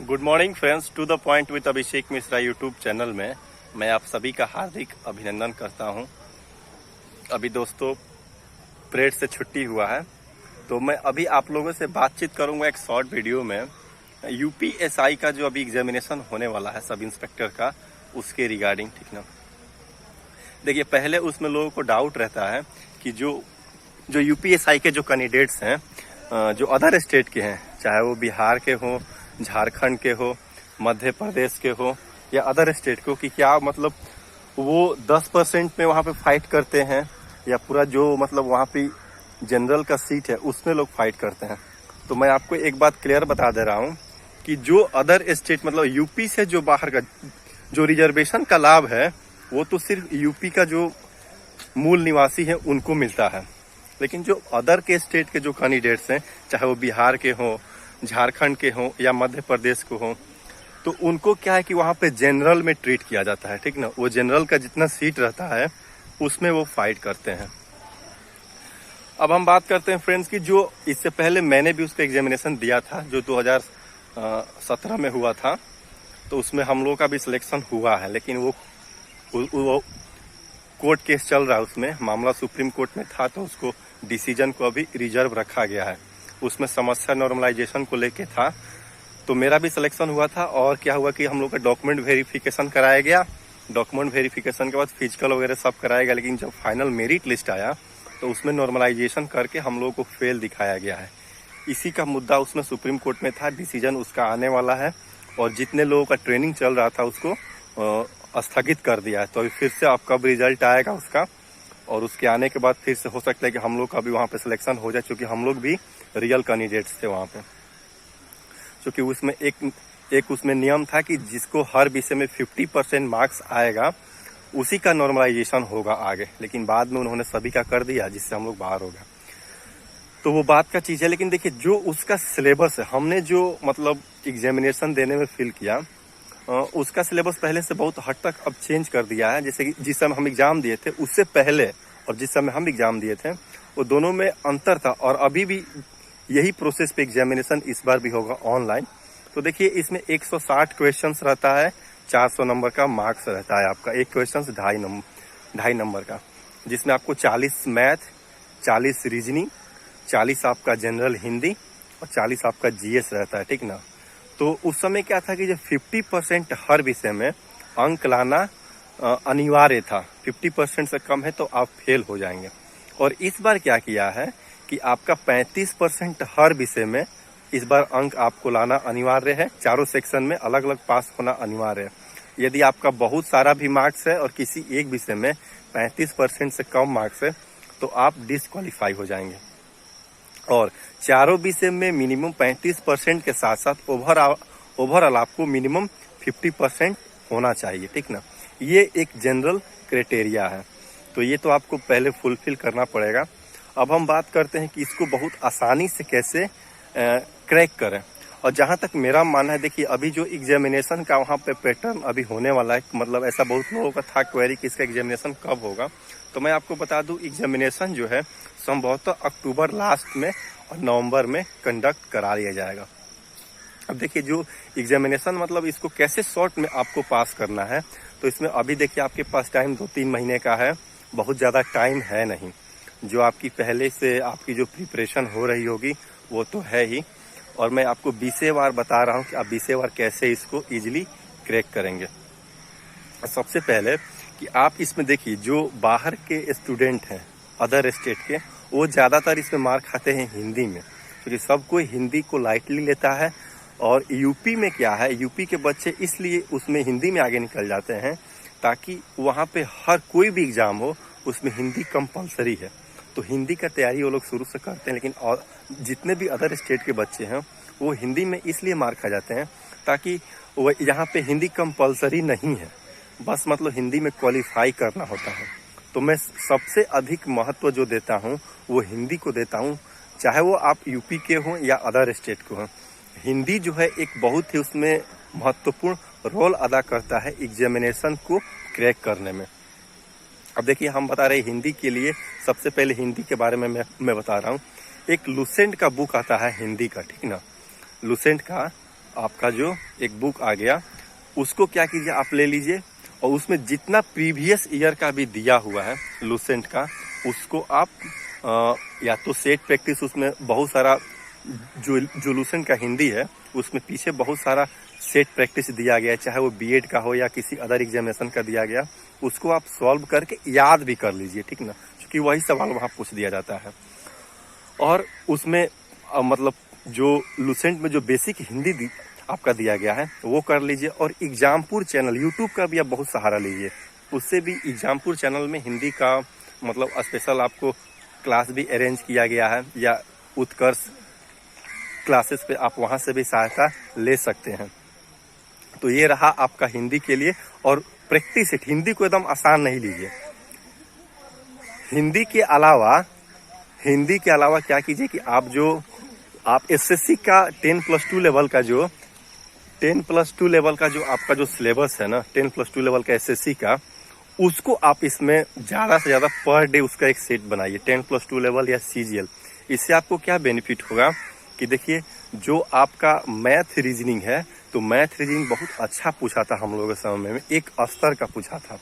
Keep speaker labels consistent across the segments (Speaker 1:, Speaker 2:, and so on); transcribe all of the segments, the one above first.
Speaker 1: Good morning friends, to the point with Abhishek Mishra YouTube channel में मैं आप सभी का हार्दिक अभिनंदन करता हूं। अभी दोस्तों परेड से छुट्टी हुआ है, तो मैं अभी आप लोगों से बातचीत करूंगा एक शॉर्ट वीडियो में यूपीएसआई का जो अभी एग्जामिनेशन होने वाला है सब इंस्पेक्टर का, उसके रिगार्डिंग। ठीक ना, देखिए पहले उसमें लोगों को डाउट रहता है कि जो यूपीएसआई के जो कैंडिडेट्स हैं जो अदर स्टेट के हैं, चाहे वो बिहार के हों, झारखंड के हो, मध्य प्रदेश के हो या अदर स्टेट को, कि क्या मतलब वो 10% में वहाँ पे फाइट करते हैं या पूरा जो मतलब वहाँ पे जनरल का सीट है उसमें लोग फाइट करते हैं। तो मैं आपको एक बात क्लियर बता दे रहा हूँ कि जो अदर स्टेट मतलब यूपी से जो बाहर का जो रिजर्वेशन का लाभ है वो तो सिर्फ यूपी का जो मूल निवासी है उनको मिलता है, लेकिन जो अदर के स्टेट के जो कैंडिडेट्स हैं, चाहे वो बिहार के हों, झारखंड के हों या मध्य प्रदेश को हों, तो उनको क्या है कि वहाँ पे जनरल में ट्रीट किया जाता है। ठीक ना, वो जनरल का जितना सीट रहता है उसमें वो फाइट करते हैं। अब हम बात करते हैं फ्रेंड्स की जो इससे पहले मैंने भी उसका एग्जामिनेशन दिया था जो 2017 में हुआ था, तो उसमें हम लोगों का भी सिलेक्शन हुआ है, लेकिन वो कोर्ट केस चल रहा है, उसमें मामला सुप्रीम कोर्ट में था, तो उसको डिसीजन को अभी रिजर्व रखा गया है। उसमें समस्या नॉर्मलाइजेशन को लेके था, तो मेरा भी सिलेक्शन हुआ था। और क्या हुआ कि हम लोग का डॉक्यूमेंट वेरिफिकेशन कराया गया, डॉक्यूमेंट वेरिफिकेशन के बाद फिजिकल वगैरह सब कराया गया, लेकिन जब फाइनल मेरिट लिस्ट आया तो उसमें नॉर्मलाइजेशन करके हम लोगों को फेल दिखाया गया है। इसी का मुद्दा उसमें सुप्रीम कोर्ट में था, डिसीजन उसका आने वाला है, और जितने लोगों का ट्रेनिंग चल रहा था उसको स्थगित कर दिया है। तो अभी फिर से अब कब रिजल्ट आएगा उसका, और उसके आने के बाद फिर से हो सकता है कि हम लोग का भी वहाँ पे सिलेक्शन हो जाए, क्योंकि हम लोग भी रियल कैंडिडेट्स थे वहाँ पे। क्योंकि उसमें एक उसमें नियम था कि जिसको हर विषय में 50% मार्क्स आएगा उसी का नॉर्मलाइजेशन होगा आगे, लेकिन बाद में उन्होंने सभी का कर दिया, जिससे हम लोग बाहर हो गए। तो वो बात का चीज़ है। लेकिन देखिए जो उसका सिलेबस है, हमने जो मतलब एग्जामिनेशन देने में फील किया, उसका सिलेबस पहले से बहुत हद तक अब चेंज कर दिया है। जैसे कि जिस समय हम एग्जाम दिए थे उससे पहले और जिस समय हम एग्जाम दिए थे वो दोनों में अंतर था, और अभी भी यही प्रोसेस पे एग्जामिनेशन इस बार भी होगा ऑनलाइन। तो देखिए इसमें 160 क्वेश्चंस रहता है, 400 नंबर का मार्क्स रहता है आपका, एक क्वेश्चन 2.5 नंबर का, जिसमें आपको 40 मैथ, 40 रीजनिंग, 40 आपका जनरल हिंदी और 40 आपका जीएस रहता है। ठीक ना, तो उस समय क्या था कि जो 50% हर विषय में अंक लाना अनिवार्य था, 50% से कम है तो आप फेल हो जाएंगे। और इस बार क्या किया है कि आपका 35% हर विषय में इस बार अंक आपको लाना अनिवार्य है, चारों सेक्शन में अलग अलग पास होना अनिवार्य है। यदि आपका बहुत सारा भी मार्क्स है और किसी एक विषय में 35% से कम मार्क्स है तो आप डिस्क्वालीफाई हो जाएंगे। और चारों विषय में मिनिमम 35% के साथ साथ ओवरऑल आपको मिनिमम 50% होना चाहिए। ठीक ना, ये एक जनरल क्राइटेरिया है, तो ये तो आपको पहले फुलफिल करना पड़ेगा। अब हम बात करते हैं कि इसको बहुत आसानी से कैसे क्रैक करें। और जहाँ तक मेरा मानना है, देखिए अभी जो एग्जामिनेशन का वहाँ पे पैटर्न अभी होने वाला है, मतलब ऐसा बहुत लोगों का था क्वेरी कि इसका एग्जामिनेशन कब होगा, तो मैं आपको बता दूं एग्जामिनेशन जो है संभवतः अक्टूबर लास्ट में और नवंबर में कंडक्ट करा लिया जाएगा। अब देखिए जो एग्जामिनेशन मतलब इसको कैसे शॉर्ट में आपको पास करना है, तो इसमें अभी देखिए आपके पास टाइम 2-3 महीने का है, बहुत ज़्यादा टाइम है नहीं। जो आपकी पहले से आपकी जो प्रिपरेशन हो रही होगी वो तो है ही, और मैं आपको विषयवार बता रहा हूँ कि आप विषयवार कैसे इसको ईजिली क्रैक करेंगे। सबसे पहले कि आप इसमें देखिए जो बाहर के स्टूडेंट हैं अदर स्टेट के, वो ज़्यादातर इसमें मार खाते हैं हिंदी में, क्योंकि सब कोई हिंदी को लाइटली लेता है। और यूपी में क्या है, यूपी के बच्चे इसलिए उसमें हिंदी में आगे निकल जाते हैं ताकि वहाँ पे हर कोई भी एग्ज़ाम हो उसमें हिंदी कंपलसरी है, तो हिंदी का तैयारी वो लोग शुरू से करते हैं। लेकिन और जितने भी अदर स्टेट के बच्चे हैं वो हिंदी में इसलिए मार खा जाते हैं ताकि वो यहाँ पे हिंदी कंपलसरी नहीं है, बस मतलब हिंदी में क्वालिफाई करना होता है। तो मैं सबसे अधिक महत्व जो देता हूँ वो हिंदी को देता हूँ, चाहे वो आप यूपी के हों या अदर स्टेट के हों। हिंदी जो है एक बहुत ही उसमें महत्वपूर्ण रोल अदा करता है एग्जामिनेशन को क्रैक करने में। अब देखिए हम बता रहे हैं हिंदी के लिए, सबसे पहले हिंदी के बारे में मैं बता रहा हूँ। एक लुसेंट का बुक आता है हिंदी का, ठीक ना, लुसेंट का आपका जो एक बुक आ गया, उसको क्या कीजिए आप ले लीजिए और उसमें जितना प्रीवियस ईयर का भी दिया हुआ है लूसेंट का, उसको आप या तो सेट प्रैक्टिस, उसमें बहुत सारा जो लूसेंट का हिंदी है उसमें पीछे बहुत सारा सेट प्रैक्टिस दिया गया है, चाहे वो बीएड का हो या किसी अदर एग्जामिनेशन का दिया गया, उसको आप सॉल्व करके याद भी कर लीजिए, ठीक ना, क्योंकि वही सवाल वहाँ पूछ दिया जाता है। और उसमें मतलब जो लूसेंट में जो बेसिक हिंदी आपका दिया गया है वो कर लीजिए। और एग्जामपुर चैनल यूट्यूब का भी आप बहुत सहारा लीजिए, उससे भी एग्जामपुर चैनल में हिंदी का मतलब स्पेशल आपको क्लास भी अरेंज किया गया है, या उत्कर्ष क्लासेस पे आप वहाँ से भी सहायता ले सकते हैं। तो ये रहा आपका हिंदी के लिए। और प्रैक्टिस सेट, हिंदी को एकदम आसान नहीं लीजिए। हिंदी के अलावा क्या कीजिए कि आप एसएससी का 10+2 लेवल का जो 10+2 लेवल का जो आपका जो सिलेबस है ना, 10+2 लेवल का एसएससी का, उसको आप इसमें ज़्यादा से ज़्यादा पर डे उसका एक सेट बनाइए, 10+2 लेवल या सीजीएल। इससे आपको क्या बेनिफिट होगा कि देखिए, जो आपका मैथ रीजनिंग है, तो मैथ रीजनिंग बहुत अच्छा पूछा था हम लोगों के समय में, एक स्तर का पूछा था।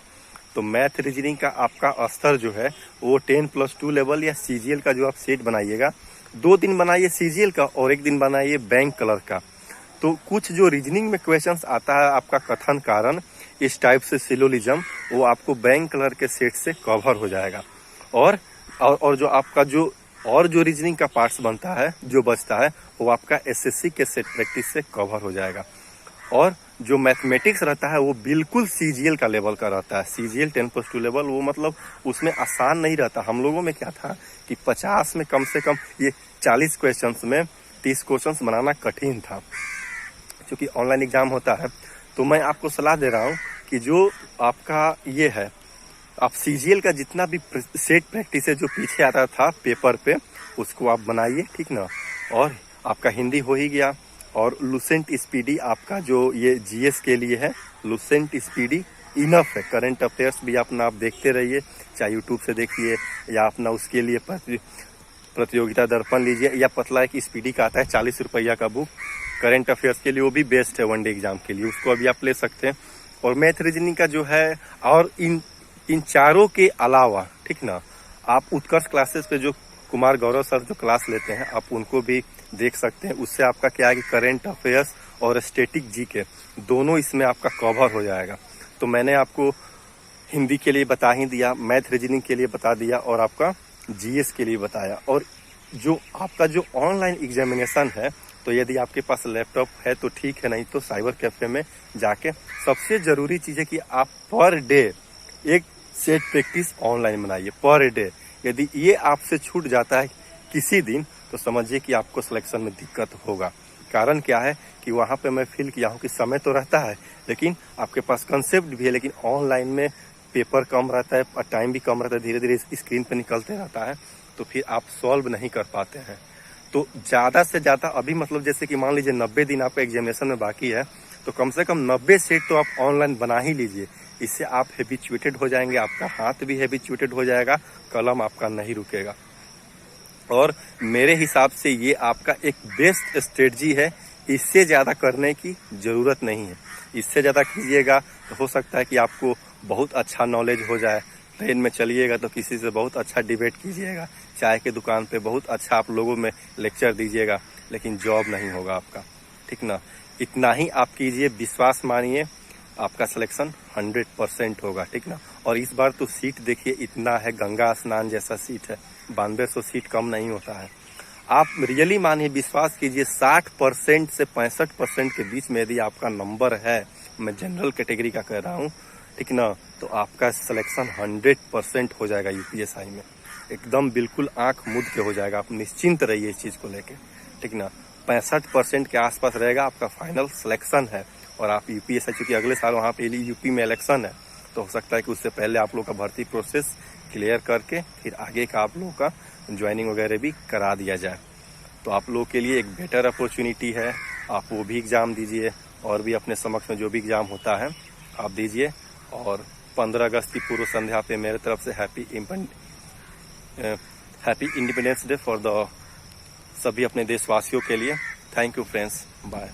Speaker 1: तो मैथ रीजनिंग का आपका स्तर जो है वो 10+2 लेवल या सीजीएल का जो आप सेट बनाइएगा, 2 दिन बनाइए सीजीएल का और 1 दिन बनाइए बैंक कलर का। तो कुछ जो रीजनिंग में क्वेश्चंस आता है आपका कथन कारण, इस टाइप से सिलोलिज्म, वो आपको बैंक कलर के सेट से कवर हो जाएगा। और जो आपका जो रीजनिंग का पार्ट्स बनता है, जो बचता है, वो आपका एसएससी के सेट प्रैक्टिस से कवर हो जाएगा। और जो मैथमेटिक्स रहता है वो बिल्कुल सीजीएल का लेवल का रहता है, सीजीएल 10+2 लेवल, वो मतलब उसमें आसान नहीं रहता। हम लोगों में क्या था कि 50 में कम से कम ये 40 क्वेश्चंस में 30 क्वेश्चंस बनाना कठिन था, क्योंकि ऑनलाइन एग्जाम होता है। तो मैं आपको सलाह दे रहा हूँ कि जो आपका ये है, आप सीजीएल का जितना भी सेट प्रैक्टिस है जो पीछे आता था पेपर पे, उसको आप बनाइए, ठीक ना। और आपका हिंदी हो ही गया। और लूसेंट स्पीडी आपका जो ये जीएस के लिए है, लूसेंट स्पीडी इनफ है। करंट अफेयर्स भी अपना आप देखते रहिए, चाहे यूट्यूब से देखिए या अपना उसके लिए प्रतियोगिता दर्पण लीजिए, या पतला एक स्पीडी का आता है 40 रुपया का बुक, करंट अफेयर्स के लिए, वो भी बेस्ट है वनडे एग्जाम के लिए, उसको अभी आप ले सकते हैं। और मैथ रीजनिंग का जो है, और इन चारों के अलावा, ठीक ना, आप उत्कर्ष क्लासेस पे जो कुमार गौरव सर जो क्लास लेते हैं, आप उनको भी देख सकते हैं। उससे आपका क्या है कि करंट अफेयर्स और स्टैटिक जीके दोनों इसमें आपका कवर हो जाएगा। तो मैंने आपको हिंदी के लिए बता ही दिया, मैथ रीजनिंग के लिए बता दिया, और आपका जीएस के लिए बताया। और जो आपका जो ऑनलाइन एग्जामिनेशन है, तो यदि आपके पास लैपटॉप है तो ठीक है, नहीं तो साइबर कैफे में जाके, सबसे ज़रूरी चीज़ है कि आप पर डे एक सेट प्रैक्टिस ऑनलाइन बनाइए पर डे। यदि ये आपसे छूट जाता है किसी दिन, तो समझिए कि आपको सिलेक्शन में दिक्कत होगा। कारण क्या है कि वहाँ पे मैं फील किया हूँ कि समय तो रहता है, लेकिन आपके पास कंसेप्ट भी है, लेकिन ऑनलाइन में पेपर कम रहता है और टाइम भी कम रहता है, धीरे धीरे स्क्रीन पे निकलते रहता है, तो फिर आप सॉल्व नहीं कर पाते हैं। तो ज़्यादा से ज़्यादा अभी मतलब जैसे कि मान लीजिए 90 दिन आपका एग्जामिनेशन में बाकी है, तो कम से कम 90 सेट तो आप ऑनलाइन बना ही लीजिए। इससे आप हैबिचुएटेड हो जाएंगे, आपका हाथ भी हैबिचुएटेड हो जाएगा, कलम आपका नहीं रुकेगा। और मेरे हिसाब से ये आपका एक बेस्ट स्ट्रेटजी है, इससे ज़्यादा करने की ज़रूरत नहीं है। इससे ज़्यादा कीजिएगा तो हो सकता है कि आपको बहुत अच्छा नॉलेज हो जाए, ट्रेन में चलिएगा तो किसी से बहुत अच्छा डिबेट कीजिएगा, चाय की दुकान पे बहुत अच्छा आप लोगों में लेक्चर दीजिएगा, लेकिन जॉब नहीं होगा आपका, ठीक ना। इतना ही आप कीजिए, विश्वास मानिए, आपका सिलेक्शन 100% होगा, ठीक ना। और इस बार तो सीट देखिए इतना है, गंगा स्नान जैसा सीट है, 9200 सीट कम नहीं होता है। आप रियली मानिए, विश्वास कीजिए, 60% से 65% के बीच में यदि आपका नंबर है, मैं जनरल कैटेगरी का कह रहा हूँ, ठीक ना, तो आपका सिलेक्शन 100% हो जाएगा यूपीएसआई में, एकदम बिल्कुल आंख मूंद के हो जाएगा। आप निश्चिंत रहिए इस चीज़ को लेके, ठीक ना। 65% के आसपास रहेगा आपका फाइनल सिलेक्शन है। और आप यूपीएसआई, चूँकि अगले साल वहाँ पे यूपी में इलेक्शन है, तो हो सकता है कि उससे पहले आप लोग का भर्ती प्रोसेस क्लियर करके फिर आगे का आप लोगों का ज्वाइनिंग वगैरह भी करा दिया जाए। तो आप लोगों के लिए एक बेटर अपॉर्चुनिटी है, आप वो भी एग्ज़ाम दीजिए, और भी अपने समक्ष में जो भी एग्ज़ाम होता है आप दीजिए। और 15 अगस्त की पूर्व संध्या पे मेरे तरफ से happy independence day for the सभी अपने देशवासियों के लिए। Thank you friends, bye.